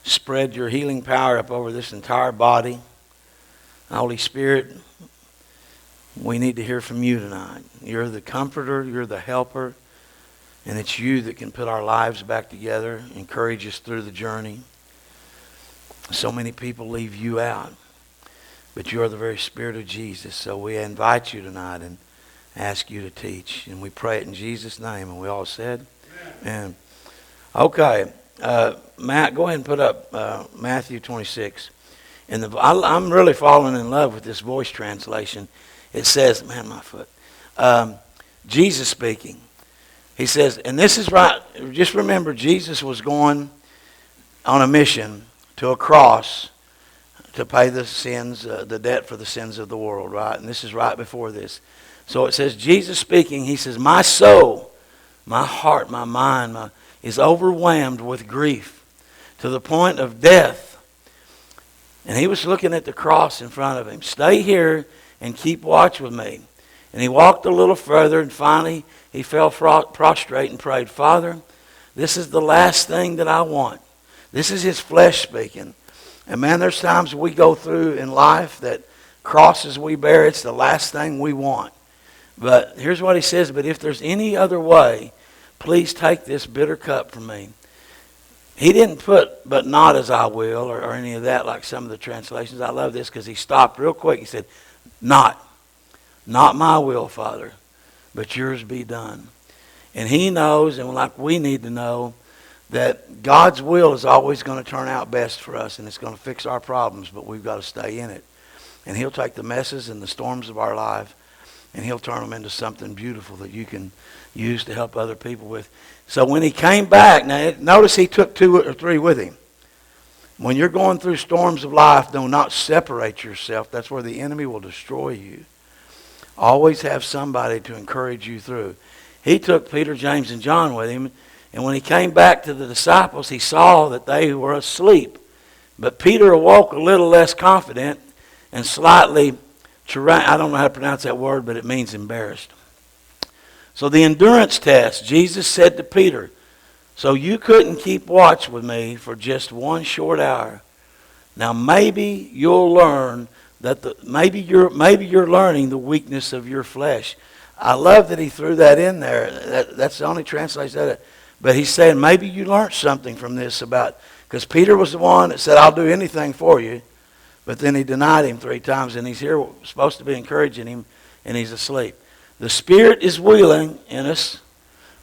Spread your healing power up over this entire body. Holy Spirit, we need to hear from you tonight. You're the comforter, you're the helper, and it's you that can put our lives back together, encourage us through the journey. So many people leave you out, but you are the very Spirit of Jesus. So we invite you tonight and ask you to teach. And we pray it in Jesus' name. And we all said, Amen. Okay. Matt, go ahead and put up Matthew 26. And I'm really falling in love with this voice translation. It says, man, my foot. Jesus speaking. He says, and this is right. Just remember, Jesus was going on a mission to a cross to pay the sins, the debt for the sins of the world, right? And this is right before this. So it says, Jesus speaking, he says, my soul, my heart, my mind is overwhelmed with grief to the point of death. And he was looking at the cross in front of him. Stay here and keep watch with me. And he walked a little further, and finally he fell prostrate and prayed, Father, this is the last thing that I want. This is his flesh speaking. And man, there's times we go through in life that crosses we bear, it's the last thing we want. But here's what he says, but if there's any other way, please take this bitter cup from me. He didn't put, but not as I will, or any of that like some of the translations. I love this because he stopped real quick. He said, not my will, Father, but yours be done. And he knows, and like we need to know, that God's will is always going to turn out best for us, and it's going to fix our problems, but we've got to stay in it. And he'll take the messes and the storms of our life, and he'll turn them into something beautiful that you can use to help other people with. So when he came back, now notice he took 2 or 3 with him. When you're going through storms of life, do not separate yourself. That's where the enemy will destroy you. Always have somebody to encourage you through. He took Peter, James, and John with him, and when he came back to the disciples, he saw that they were asleep. But Peter awoke a little less confident and slightly, I don't know how to pronounce that word, but it means embarrassed. So the endurance test, Jesus said to Peter, so you couldn't keep watch with me for just 1 short hour. Now maybe you'll learn that maybe you're learning the weakness of your flesh. I love that he threw that in there. That's the only translation of it. But he's saying maybe you learned something from this about, because Peter was the one that said, I'll do anything for you. But then he denied him 3 times, and he's here supposed to be encouraging him, and he's asleep. The spirit is willing in us,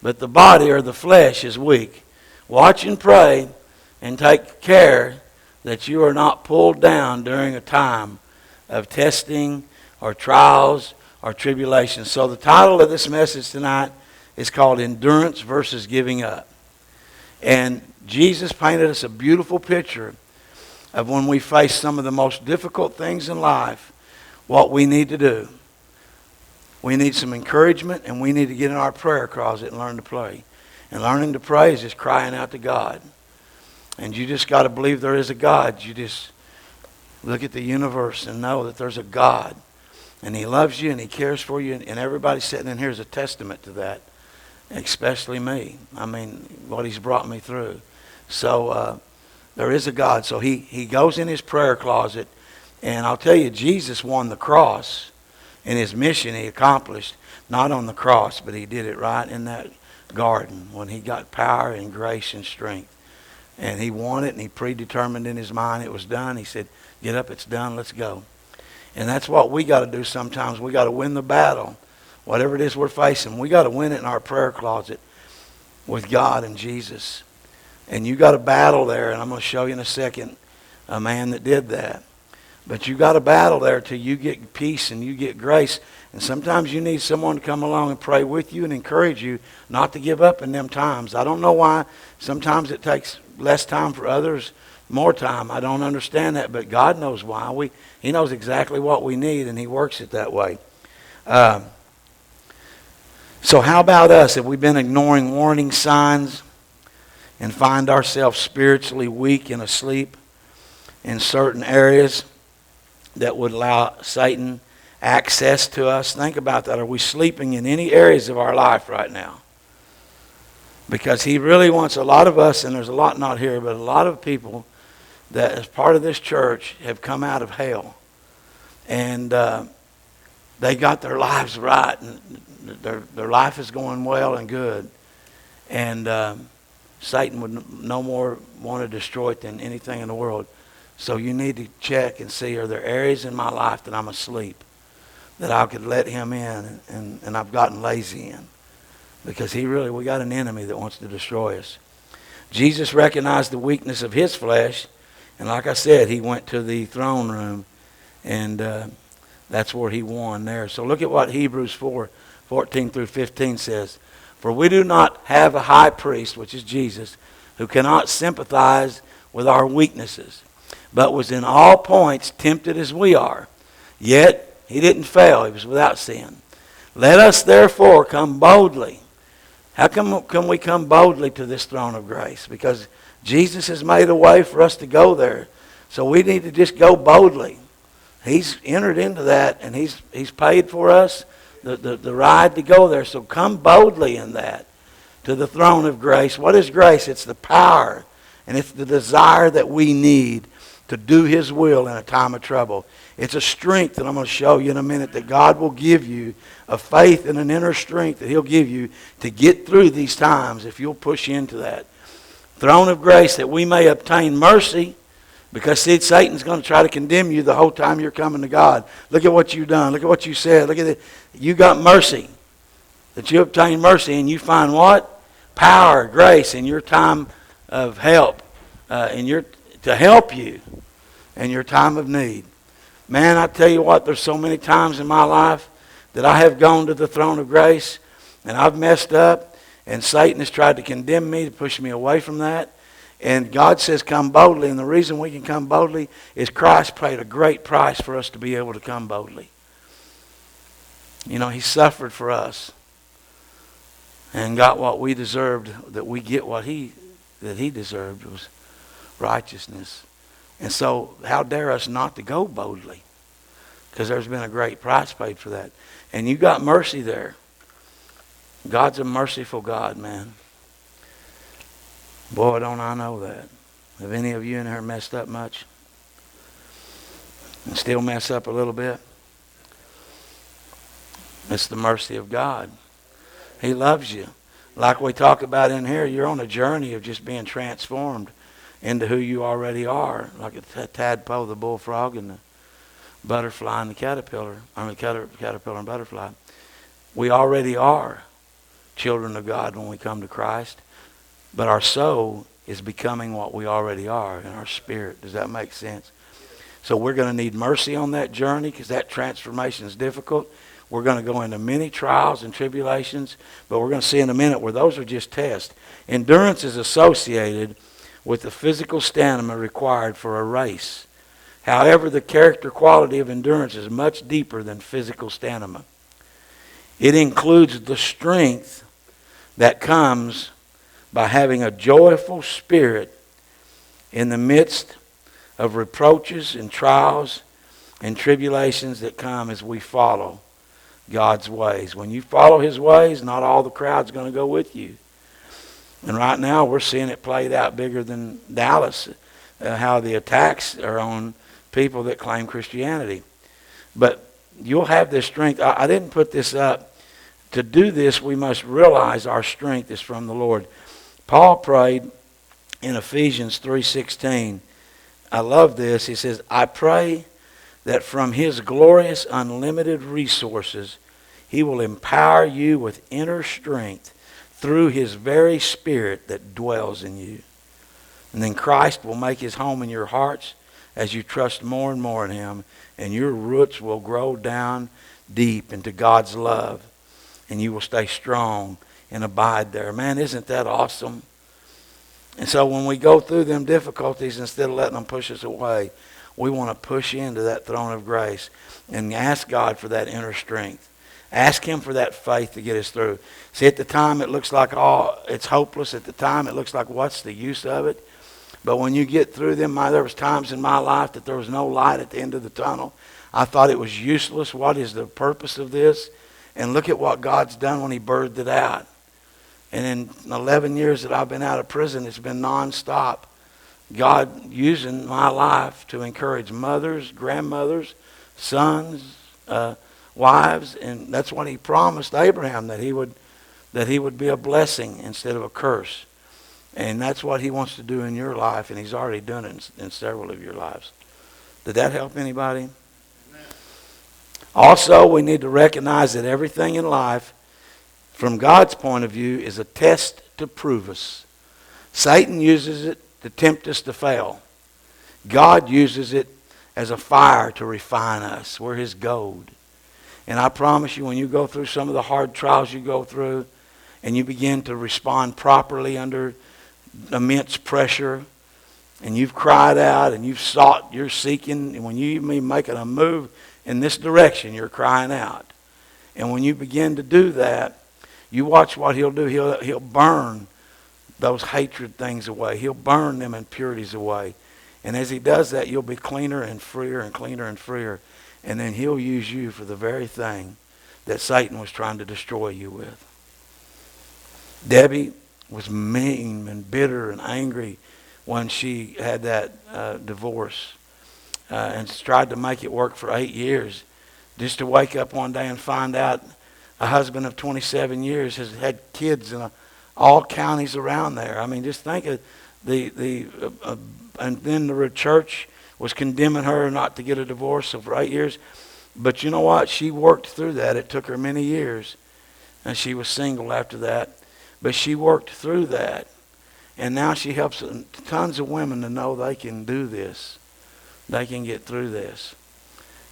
but the body or the flesh is weak. Watch and pray and take care that you are not pulled down during a time of testing or trials or tribulations. So the title of this message tonight is called Endurance versus Giving Up. And Jesus painted us a beautiful picture of when we face some of the most difficult things in life, what we need to do. We need some encouragement, and we need to get in our prayer closet and learn to pray. And learning to pray is just crying out to God. And you just got to believe there is a God. You just look at the universe and know that there's a God. And he loves you and he cares for you. And everybody sitting in here is a testament to that. Especially me. I mean, what he's brought me through. So there is a God. So he goes in his prayer closet. And I'll tell you, Jesus won the cross. In his mission he accomplished. Not on the cross, but he did it right in that garden when he got power and grace and strength. And he won it, and he predetermined in his mind it was done. He said, get up, it's done, let's go. And that's what we got to do sometimes. We got to win the battle. Whatever it is we're facing, we got to win it in our prayer closet with God and Jesus. And you got to battle there, and I'm going to show you in a second a man that did that. But you got to battle there till you get peace and you get grace. And sometimes you need someone to come along and pray with you and encourage you not to give up in them times. I don't know why. Sometimes it takes less time for others, more time. I don't understand that, but God knows why. He knows exactly what we need, and he works it that way. So how about us? Have we been ignoring warning signs and find ourselves spiritually weak and asleep in certain areas that would allow Satan access to us? Think about that. Are we sleeping in any areas of our life right now? Because he really wants a lot of us, and there's a lot not here, but a lot of people that as part of this church have come out of hell. And they got their lives right, and their life is going well and good. And Satan would no more want to destroy it than anything in the world. So you need to check and see, are there areas in my life that I'm asleep, that I could let him in, and I've gotten lazy in. Because we got an enemy that wants to destroy us. Jesus recognized the weakness of his flesh, and like I said, he went to the throne room, and that's where he won there. So look at what Hebrews 4:14 through 15 says. For we do not have a high priest, which is Jesus, who cannot sympathize with our weaknesses, but was in all points tempted as we are. Yet he didn't fail. He was without sin. Let us therefore come boldly. How can we come boldly to this throne of grace? Because Jesus has made a way for us to go there. So we need to just go boldly. He's entered into that, and he's paid for us the ride to go there. So come boldly in that to the throne of grace. What is grace? It's the power, and it's the desire that we need to do his will in a time of trouble. It's a strength that I'm going to show you in a minute that God will give you, a faith and an inner strength that he'll give you to get through these times if you'll push into that. Throne of grace that we may obtain mercy, because see, Satan's going to try to condemn you the whole time you're coming to God. Look at what you've done. Look at what you said. Look at it. You got mercy. That you obtain mercy, and you find what? Power, grace in your time of help, to help you in your time of need. Man, I tell you what, there's so many times in my life that I have gone to the throne of grace and I've messed up, and Satan has tried to condemn me, to push me away from that. And God says come boldly, and the reason we can come boldly is Christ paid a great price for us to be able to come boldly. You know, he suffered for us and got what we deserved, that we get what he deserved was righteousness. And so how dare us not to go boldly? Because there's been a great price paid for that. And you got mercy there. God's a merciful God, man. Boy, don't I know that. Have any of you in here messed up much? And still mess up a little bit? It's the mercy of God. He loves you. Like we talk about in here, you're on a journey of just being transformed into who you already are. Like a tadpole, the bullfrog, and the butterfly and the caterpillar. I mean, caterpillar and butterfly. We already are children of God when we come to Christ. But our soul is becoming what we already are in our spirit. Does that make sense? So we're going to need mercy on that journey, because that transformation is difficult. We're going to go into many trials and tribulations, but we're going to see in a minute where those are just tests. Endurance is associated with the physical stamina required for a race. However, the character quality of endurance is much deeper than physical stamina. It includes the strength that comes by having a joyful spirit in the midst of reproaches and trials and tribulations that come as we follow God's ways. When you follow his ways, not all the crowd's going to go with you. And right now we're seeing it played out bigger than Dallas, how the attacks are on people that claim Christianity. But you'll have this strength. I didn't put this up. To do this, we must realize our strength is from the Lord. Paul prayed in Ephesians 3:16. I love this. He says, I pray that from his glorious unlimited resources, he will empower you with inner strength through his very spirit that dwells in you. And then Christ will make his home in your hearts as you trust more and more in him, and your roots will grow down deep into God's love, and you will stay strong and abide there. Man, isn't that awesome? And so when we go through them difficulties, instead of letting them push us away, we want to push into that throne of grace and ask God for that inner strength. Ask him for that faith to get us through. See, at the time it looks like, it's hopeless. At the time it looks like, what's the use of it? But when you get through them, there was times in my life that there was no light at the end of the tunnel. I thought it was useless. What is the purpose of this? And look at what God's done when he birthed it out. And in 11 years that I've been out of prison, it's been nonstop. God using my life to encourage mothers, grandmothers, sons, wives, and that's what he promised Abraham, that he would be a blessing instead of a curse. And that's what he wants to do in your life, and he's already done it in several of your lives. Did that help anybody? Amen. Also, we need to recognize that everything in life, from God's point of view, is a test to prove us. Satan uses it to tempt us to fail. God uses it as a fire to refine us. We're his gold. And I promise you, when you go through some of the hard trials you go through, and you begin to respond properly under immense pressure, and you've cried out and you're seeking, and when you even making a move in this direction, you're crying out. And when you begin to do that, you watch what he'll do. He'll burn those hatred things away. He'll burn them impurities away. And as he does that, you'll be cleaner and freer and cleaner and freer. And then he'll use you for the very thing that Satan was trying to destroy you with. Debbie was mean and bitter and angry when she had that divorce, and tried to make it work for 8 years, just to wake up one day and find out a husband of 27 years has had kids in all counties around there. I mean, just think of and then the church was condemning her not to get a divorce for 8 years. But you know what? She worked through that. It took her many years, and she was single after that. But she worked through that, and now she helps tons of women to know they can do this. They can get through this,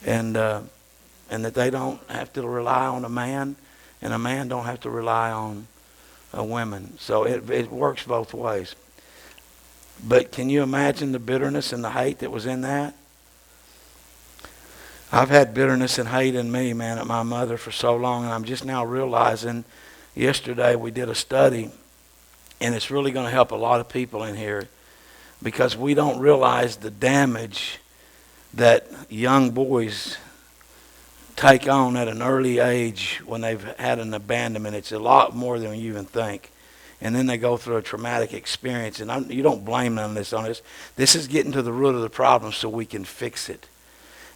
and that they don't have to rely on a man, and a man don't have to rely on a woman. So it works both ways. But can you imagine the bitterness and the hate that was in that? I've had bitterness and hate in me, man, at my mother for so long, and I'm just now realizing. Yesterday we did a study, and it's really going to help a lot of people in here, because we don't realize the damage that young boys take on at an early age when they've had an abandonment. It's a lot more than you even think. And then they go through a traumatic experience, and you don't blame none of this on this. This is getting to the root of the problem so we can fix it.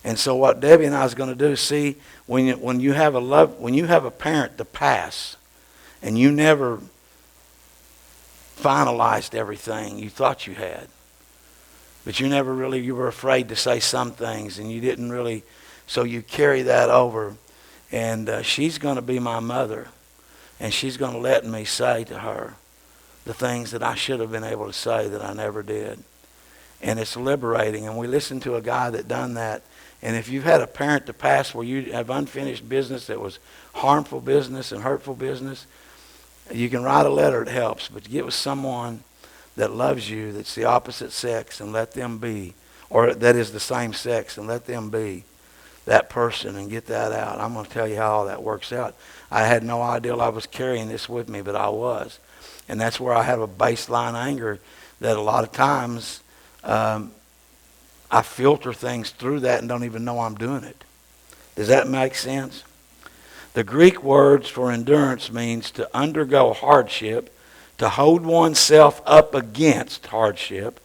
And so what Debbie and I is going to do is see, when you have a parent to pass, and you never finalized everything you thought you had, but you were afraid to say some things, and you didn't really, so you carry that over. And she's going to be my mother, and she's going to let me say to her the things that I should have been able to say that I never did. And it's liberating. And we listened to a guy that done that. And if you've had a parent to pass where you have unfinished business that was harmful business and hurtful business, you can write a letter, it helps. But get with someone that loves you, that's the opposite sex, and let them be, or that is the same sex, and let them be that person and get that out. I'm going to tell you how all that works out. I had no idea I was carrying this with me, but I was. And that's where I have a baseline anger that a lot of times I filter things through that and don't even know I'm doing it. Does that make sense? The Greek words for endurance means to undergo hardship, to hold oneself up against hardship,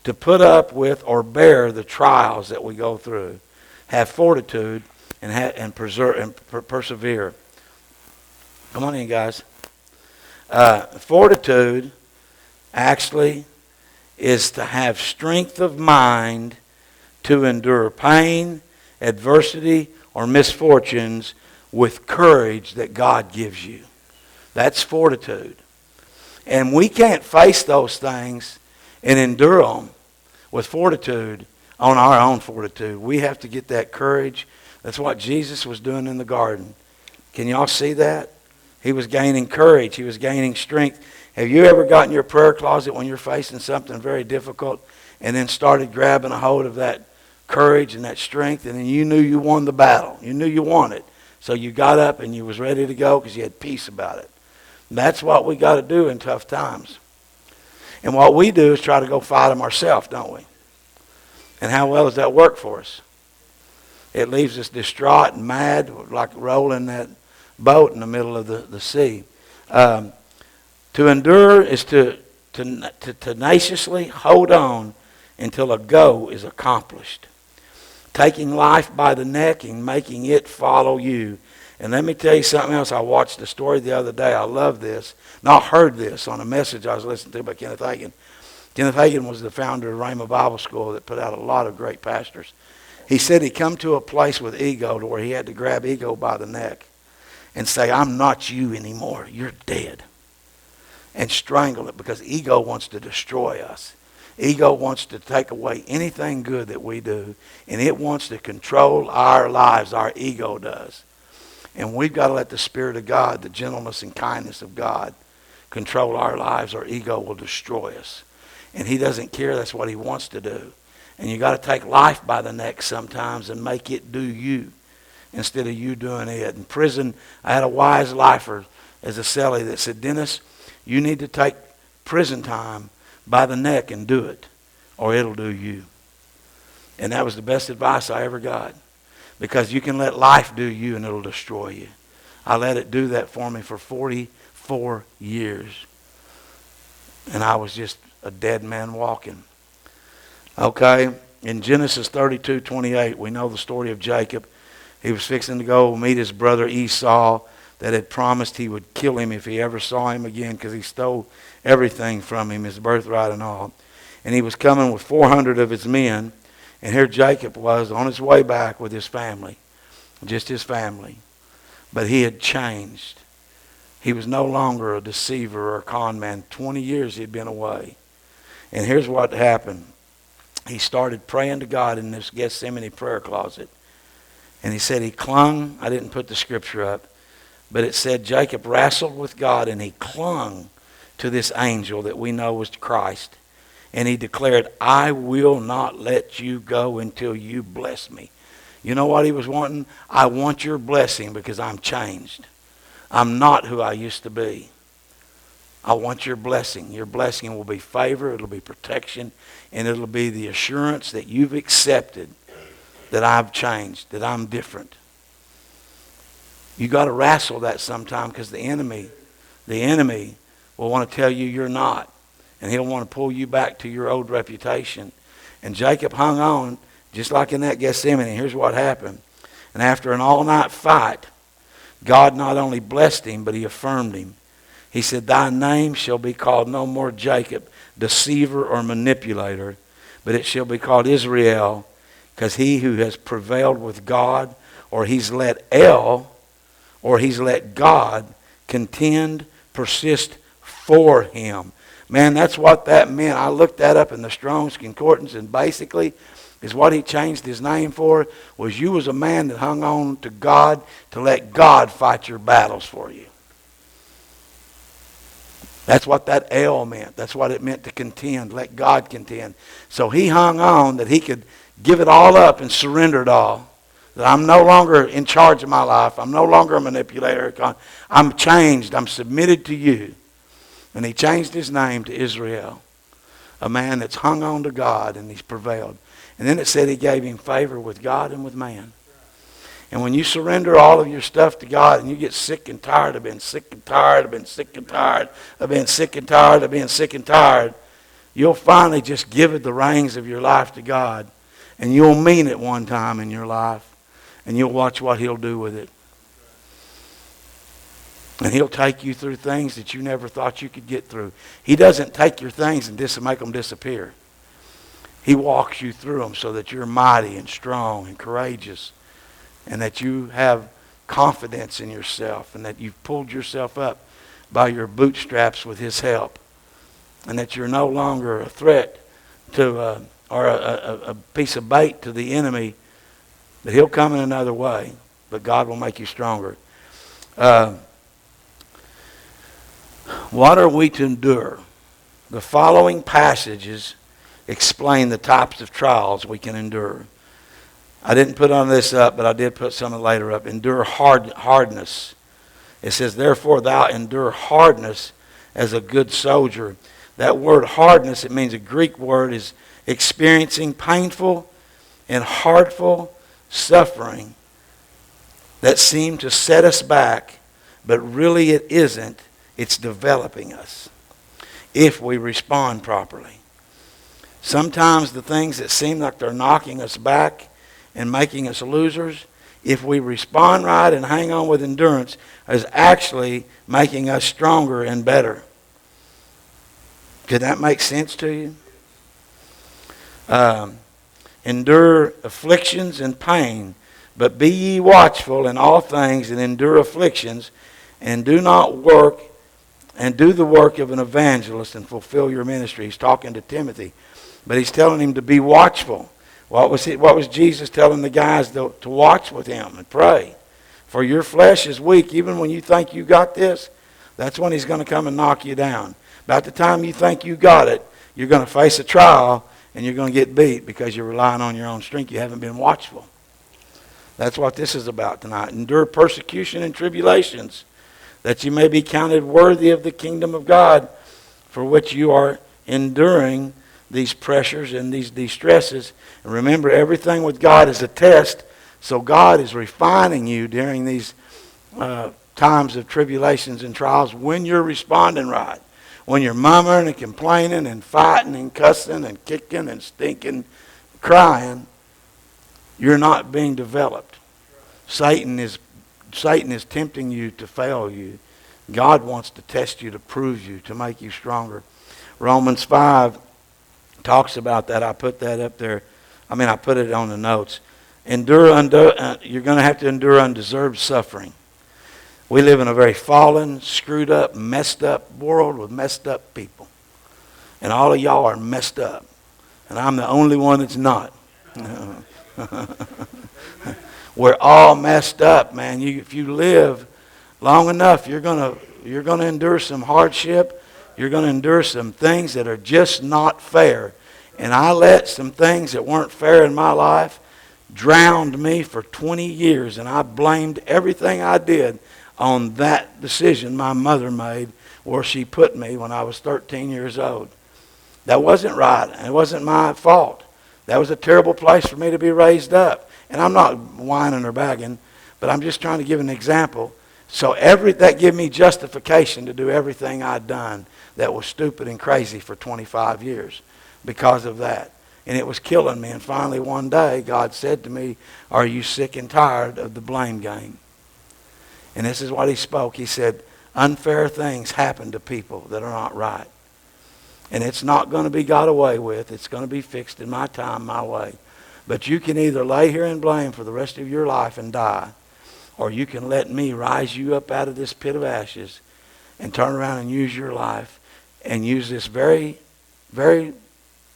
to put up with or bear the trials that we go through, have fortitude, and persevere. Come on in, guys. Fortitude actually is to have strength of mind to endure pain, adversity, or misfortunes with courage that God gives you. That's fortitude. And we can't face those things and endure them with fortitude on our own fortitude. We have to get that courage. That's what Jesus was doing in the garden. Can y'all see that? He was gaining courage. He was gaining strength. Have you ever gotten in your prayer closet when you're facing something very difficult and then started grabbing a hold of that courage and that strength, and then you knew you won the battle? You knew you won it. So you got up and you was ready to go because you had peace about it. And that's what we got to do in tough times. And what we do is try to go fight them ourselves, don't we? And how well does that work for us? It leaves us distraught and mad, like rolling that boat in the middle of the sea. To endure is to tenaciously hold on until a goal is accomplished. Taking life by the neck and making it follow you. And let me tell you something else. I watched a story the other day. I love this. I heard this on a message I was listening to by Kenneth Hagin. Kenneth Hagin was the founder of Rhema Bible School that put out a lot of great pastors. He said he come to a place with ego to where he had to grab ego by the neck and say, I'm not you anymore. You're dead. And strangle it, because ego wants to destroy us. Ego wants to take away anything good that we do, and it wants to control our lives. Our ego does. And we've got to let the Spirit of God, the gentleness and kindness of God, control our lives. Our ego will destroy us. And he doesn't care. That's what he wants to do. And you got to take life by the neck sometimes and make it do you instead of you doing it. In prison, I had a wise lifer as a cellie that said, Dennis, you need to take prison time by the neck and do it, or it'll do you. And that was the best advice I ever got, because you can let life do you and it'll destroy you. I let it do that for me for 44 years. And I was just a dead man walking. Okay, in Genesis 32:28, we know the story of Jacob. He was fixing to go meet his brother Esau that had promised he would kill him if he ever saw him again, because he stole everything from him, his birthright and all. And he was coming with 400 of his men, and here Jacob was on his way back with his family, just his family. But he had changed. He was no longer a deceiver or a con man. 20 years he had been away. And here's what happened. He started praying to God in this Gethsemane prayer closet. And he said he clung. I didn't put the scripture up. But it said Jacob wrestled with God and he clung to this angel that we know was Christ. And he declared, I will not let you go until you bless me. You know what he was wanting? I want your blessing because I'm changed. I'm not who I used to be. I want your blessing. Your blessing will be favor, it'll be protection, and it'll be the assurance that you've accepted that I've changed, that I'm different. You got to wrestle that sometime, because the enemy will want to tell you you're not. And he'll want to pull you back to your old reputation. And Jacob hung on, just like in that Gethsemane. Here's what happened. And after an all-night fight, God not only blessed him, but he affirmed him. He said, thy name shall be called no more Jacob, deceiver or manipulator, but it shall be called Israel, because he who has prevailed with God, or he's let God contend, persist for him. Man, that's what that meant. I looked that up in the Strong's Concordance, and basically is what he changed his name for was you was a man that hung on to God to let God fight your battles for you. That's what that L meant. That's what it meant to contend, let God contend. So he hung on that he could give it all up and surrender it all. That I'm no longer in charge of my life. I'm no longer a manipulator. I'm changed. I'm submitted to you. And he changed his name to Israel. A man that's hung on to God and he's prevailed. And then it said he gave him favor with God and with man. And when you surrender all of your stuff to God and you get sick and tired of being sick and tired of being sick and tired of being sick and tired of being sick and tired, you'll finally just give it the reins of your life to God. And you'll mean it one time in your life. And you'll watch what he'll do with it. And he'll take you through things that you never thought you could get through. He doesn't take your things and make them disappear. He walks you through them so that you're mighty and strong and courageous. And that you have confidence in yourself. And that you've pulled yourself up by your bootstraps with his help. And that you're no longer a threat to or a piece of bait to the enemy. But he'll come in another way. But God will make you stronger. What are we to endure? The following passages explain the types of trials we can endure. I didn't put on this up, but I did put some later up. Endure hardness. It says, therefore thou endure hardness as a good soldier. That word hardness, it means a Greek word, is experiencing painful and hurtful suffering that seem to set us back, but really it isn't. It's developing us if we respond properly. Sometimes the things that seem like they're knocking us back and making us losers, if we respond right and hang on with endurance, is actually making us stronger and better. Could that make sense to you? Endure afflictions and pain, but be ye watchful in all things and endure afflictions, and do not work and do the work of an evangelist and fulfill your ministry. He's talking to Timothy, but he's telling him to be watchful. What was Jesus telling the guys to watch with him and pray? For your flesh is weak. Even when you think you got this, that's when he's going to come and knock you down. About the time you think you got it, you're going to face a trial and you're going to get beat because you're relying on your own strength. You haven't been watchful. That's what this is about tonight. Endure persecution and tribulations, that you may be counted worthy of the kingdom of God, for which you are enduring these pressures and these stresses. And remember, everything with God is a test. So God is refining you during these times of tribulations and trials when you're responding right. When you're murmuring and complaining and fighting and cussing and kicking and stinking, crying, you're not being developed. Satan is tempting you to fail you. God wants to test you, to prove you, to make you stronger. Romans 5 talks about that. I put that up there. I put it on the notes. You're going to have to endure undeserved suffering. We live in a very fallen, screwed up, messed up world with messed up people. And all of y'all are messed up. And I'm the only one that's not. We're all messed up, man. If you live long enough, you're going to endure some hardship. You're going to endure some things that are just not fair. And I let some things that weren't fair in my life drowned me for 20 years. And I blamed everything I did on that decision my mother made where she put me when I was 13 years old. That wasn't right. It wasn't my fault. That was a terrible place for me to be raised up. And I'm not whining or bagging, but I'm just trying to give an example. So that gave me justification to do everything I'd done that was stupid and crazy for 25 years because of that. And it was killing me. And finally one day God said to me, "Are you sick and tired of the blame game?" And this is what he spoke. He said, unfair things happen to people that are not right. And it's not going to be got away with. It's going to be fixed in my time, my way. But you can either lay here and blame for the rest of your life and die, or you can let me rise you up out of this pit of ashes and turn around and use your life and use this very, very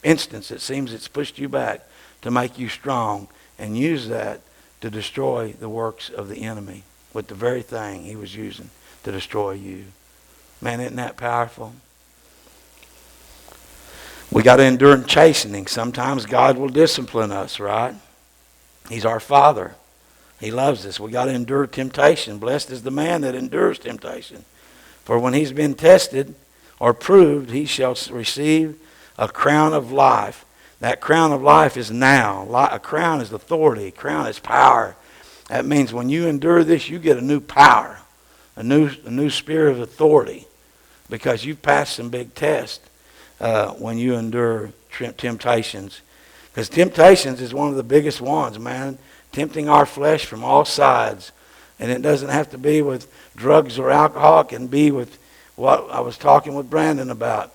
instance that seems it's pushed you back to make you strong, and use that to destroy the works of the enemy with the very thing he was using to destroy you. Man, isn't that powerful? We got to endure chastening. Sometimes God will discipline us, right? He's our Father. He loves us. We got to endure temptation. Blessed is the man that endures temptation. For when he's been tested or proved, he shall receive a crown of life. That crown of life is now. A crown is authority. A crown is power. That means when you endure this, you get a new power, a new spirit of authority, because you've passed some big tests when you endure temptations. Because temptations is one of the biggest ones, man. Tempting our flesh from all sides. And it doesn't have to be with drugs or alcohol. It can be with what I was talking with Brandon about.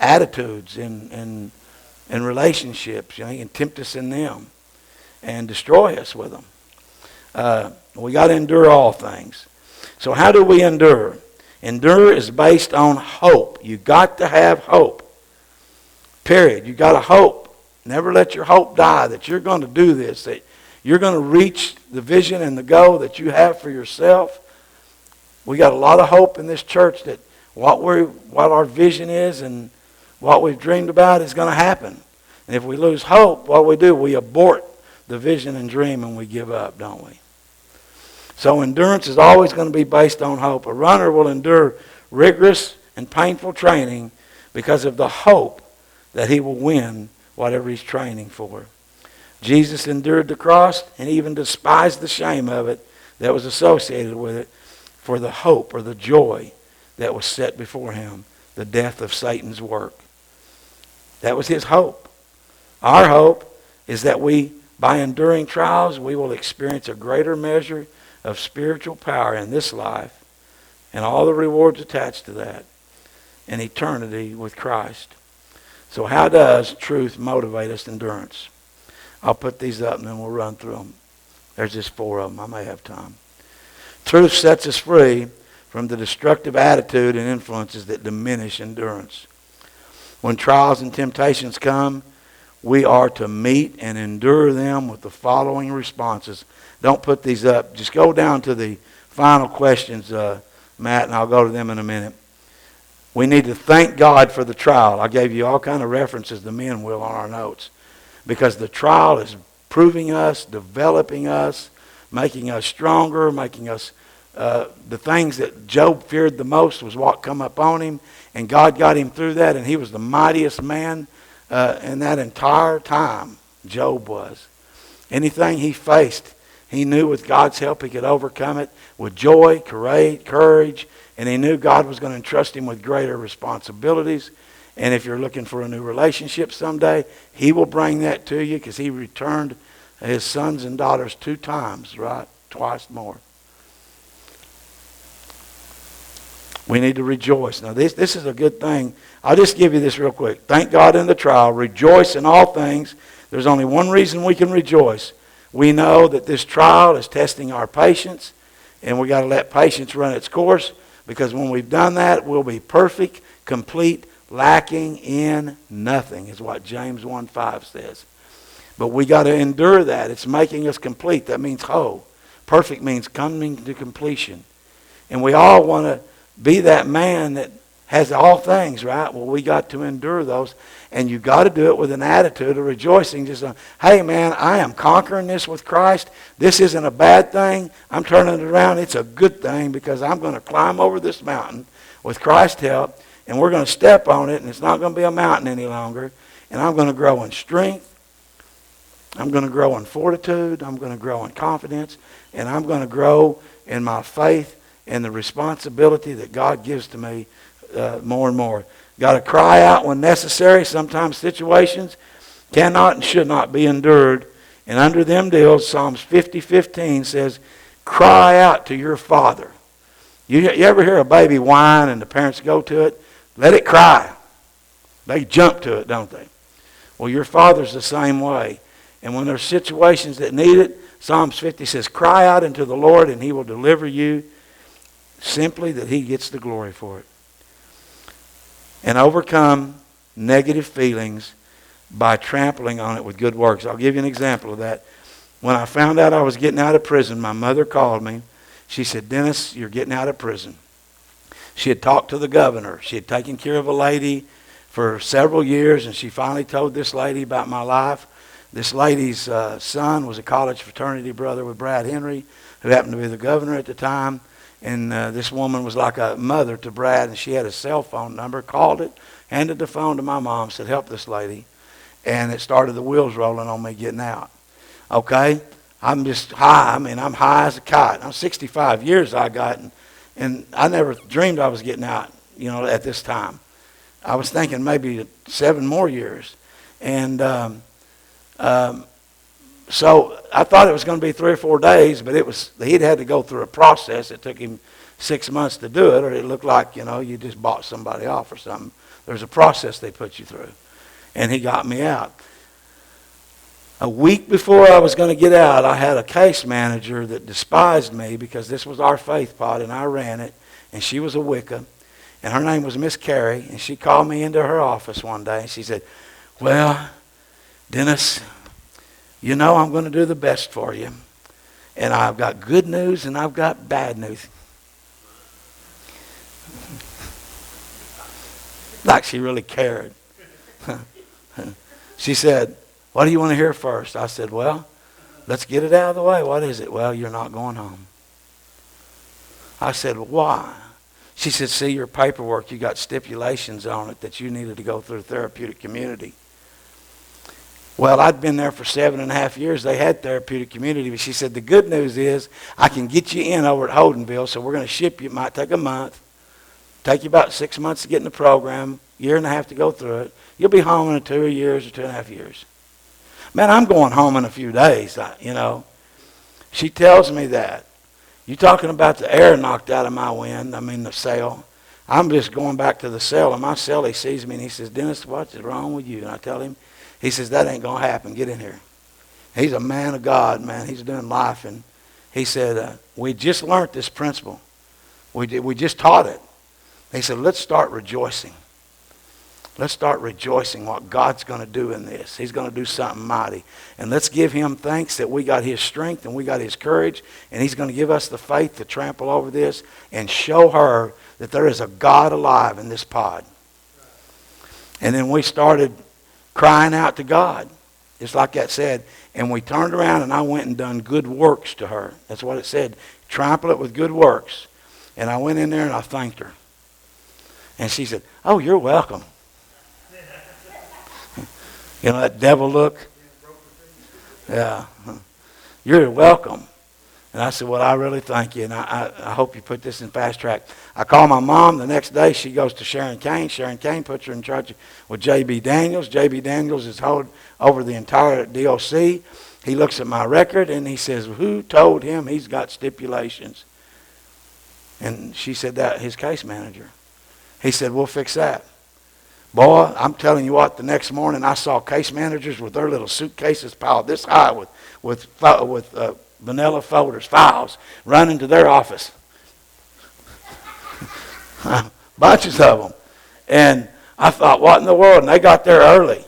Attitudes and relationships. You know, he can tempt us in them and destroy us with them. We got to endure all things. So how do we endure? Endure is based on hope. You got to have hope. Period. You got to hope. Never let your hope die that you're going to do this, that you're going to reach the vision and the goal that you have for yourself. We got a lot of hope in this church that what our vision is and what we've dreamed about is going to happen. And if we lose hope, what do? We abort the vision and dream and we give up, don't we? So endurance is always going to be based on hope. A runner will endure rigorous and painful training because of the hope that he will win whatever he's training for. Jesus endured the cross and even despised the shame of it that was associated with it for the hope or the joy that was set before him, the death of Satan's work. That was his hope. Our hope is that by enduring trials, we will experience a greater measure of spiritual power in this life and all the rewards attached to that and eternity with Christ. So how does truth motivate us to endurance? I'll put these up and then we'll run through them. There's just 4 of them. I may have time. Truth sets us free from the destructive attitude and influences that diminish endurance. When trials and temptations come, we are to meet and endure them with the following responses. Don't put these up. Just go down to the final questions, Matt, and I'll go to them in a minute. We need to thank God for the trial. I gave you all kind of references, the men will, on our notes. Because the trial is proving us, developing us, making us stronger, making us... the things that Job feared the most was what come up on him. And God got him through that, and he was the mightiest man in that entire time. Job was. Anything he faced, he knew with God's help he could overcome it with joy, courage, and he knew God was going to entrust him with greater responsibilities. And if you're looking for a new relationship someday, he will bring that to you, because he returned his sons and daughters 2 times, right? Twice more. We need to rejoice. Now, this is a good thing. I'll just give you this real quick. Thank God in the trial. Rejoice in all things. There's only one reason we can rejoice. We know that this trial is testing our patience, and we got to let patience run its course, because when we've done that, we'll be perfect, complete, lacking in nothing, is what James 1:5 says. But we got to endure that. It's making us complete. That means whole. Perfect means coming to completion. And we all want to be that man that has all things, right? Well, we got to endure those. And you got to do it with an attitude of rejoicing. Just, hey, man, I am conquering this with Christ. This isn't a bad thing. I'm turning it around. It's a good thing, because I'm going to climb over this mountain with Christ's help. And we're going to step on it, and it's not going to be a mountain any longer. And I'm going to grow in strength. I'm going to grow in fortitude. I'm going to grow in confidence. And I'm going to grow in my faith and the responsibility that God gives to me more and more. Got to cry out when necessary. Sometimes situations cannot and should not be endured. And under them deals, Psalms 50:15 says, cry out to your Father. You ever hear a baby whine and the parents go to it? Let it cry. They jump to it, don't they? Well, your Father's the same way. And when there's situations that need it, Psalms 50 says, cry out unto the Lord and he will deliver you, simply that he gets the glory for it. And overcome negative feelings by trampling on it with good works. I'll give you an example of that. When I found out I was getting out of prison, my mother called me. She said, Dennis, you're getting out of prison. She had talked to the governor. She had taken care of a lady for several years, and she finally told this lady about my life. This lady's son was a college fraternity brother with Brad Henry, who happened to be the governor at the time. And this woman was like a mother to Brad, and she had a cell phone number, called it, handed the phone to my mom, said, help this lady. And it started the wheels rolling on me getting out. Okay? I'm just high. I mean, I'm high as a kite. I'm 65 years I got, and I never dreamed I was getting out, at this time. I was thinking maybe 7 more years. And so I thought it was going to be 3 or 4 days, but he'd had to go through a process. It took him 6 months to do it, or it looked like, you just bought somebody off or something. There's a process they put you through. And he got me out. A week before I was going to get out, I had a case manager that despised me because this was our faith pod and I ran it, and she was a Wicca, and her name was Miss Carey, and she called me into her office one day and she said, well, Dennis, I'm going to do the best for you, and I've got good news and I've got bad news. Like she really cared. She said, what do you want to hear first? I said, well, let's get it out of the way. What is it? Well, you're not going home. I said, why? She said, see your paperwork, you got stipulations on it that you needed to go through therapeutic community. Well, I'd been there for 7.5 years. They had therapeutic community. But she said, the good news is I can get you in over at Holdenville, so we're going to ship you. It might take a month. Take you about 6 months to get in the program, 1.5 years to go through it. You'll be home in 2 years or 2.5 years. Man, I'm going home in a few days, you know. She tells me that. You talking about the air knocked out of my wind, the cell. I'm just going back to the cell. In my cell, he sees me and he says, Dennis, what's wrong with you? And I tell him, he says, that ain't going to happen. Get in here. He's a man of God, man. He's doing life. And he said, we just learned this principle. We just taught it. He said, let's start rejoicing. Let's start rejoicing what God's going to do in this. He's going to do something mighty. And let's give him thanks that we got his strength and we got his courage. And he's going to give us the faith to trample over this and show her that there is a God alive in this pod. And then we started crying out to God, just like that said. And we turned around and I went and done good works to her. That's what it said. Trample it with good works. And I went in there and I thanked her. And she said, oh, you're welcome. You know that devil look? Yeah. You're welcome. And I said, well, I really thank you. And I hope you put this in fast track. I call my mom the next day. She goes to Sharon Kane. Sharon Kane puts her in charge with J.B. Daniels. J.B. Daniels is over the entire DOC. He looks at my record and he says, who told him he's got stipulations? And she said that his case manager. He said, we'll fix that. Boy, I'm telling you what, the next morning I saw case managers with their little suitcases piled this high with vanilla folders, files, running to their office. Bunches of them. And I thought, what in the world? And they got there early.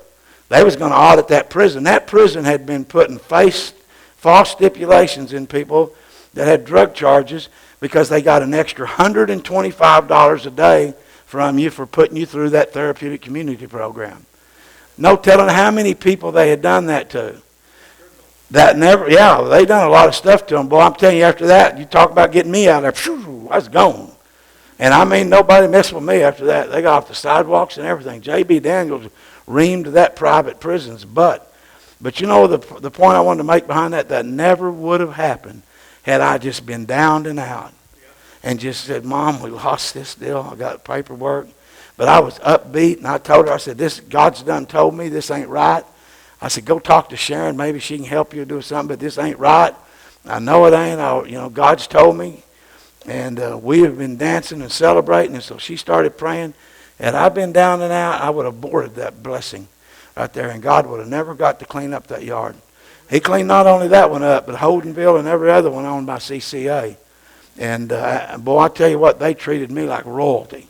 They was going to audit that prison. That prison had been putting false stipulations in people that had drug charges because they got an extra $125 a day from you for putting you through that therapeutic community program. No telling how many people they had done that to. They done a lot of stuff to them. Boy, I'm telling you, after that, you talk about getting me out of there, I was gone. And nobody messed with me after that. They got off the sidewalks and everything. J.B. Daniels reamed that private prison's butt. But you know the point I wanted to make behind that never would have happened had I just been down and out. And just said, Mom, we lost this deal. I got paperwork. But I was upbeat, and I told her, I said, God's done told me this ain't right. I said, go talk to Sharon. Maybe she can help you do something, but this ain't right. I know it ain't. God's told me. And we have been dancing and celebrating. And so she started praying. And I've been down and out. I would have aborted that blessing right there. And God would have never got to clean up that yard. He cleaned not only that one up, but Holdenville and every other one owned by CCA. And boy, I tell you what, they treated me like royalty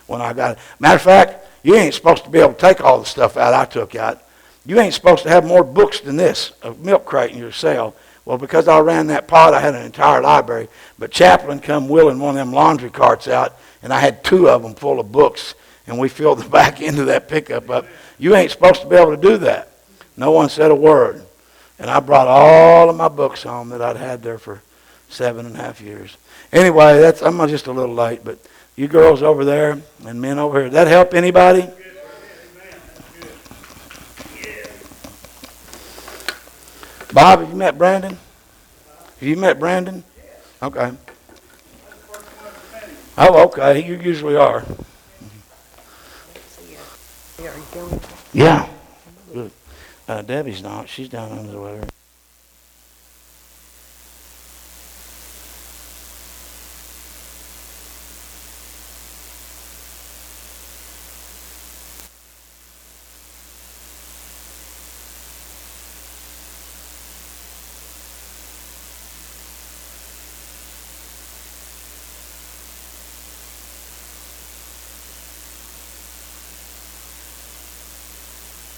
when I got it. Matter of fact, you ain't supposed to be able to take all the stuff out I took out. You ain't supposed to have more books than this, a milk crate in your cell. Well, because I ran that pod, I had an entire library. But Chaplain come wheeling one of them laundry carts out, and I had 2 of them full of books, and we filled the back end of that pickup up. You ain't supposed to be able to do that. No one said a word. And I brought all of my books home that I'd had there for 7.5 years. Anyway, I'm just a little late, but you girls over there and men over here, that help anybody? Bob, have you met Brandon? Have you met Brandon? Okay. Oh, okay. You usually are. Yeah. Good. Debbie's not. She's down under the weather.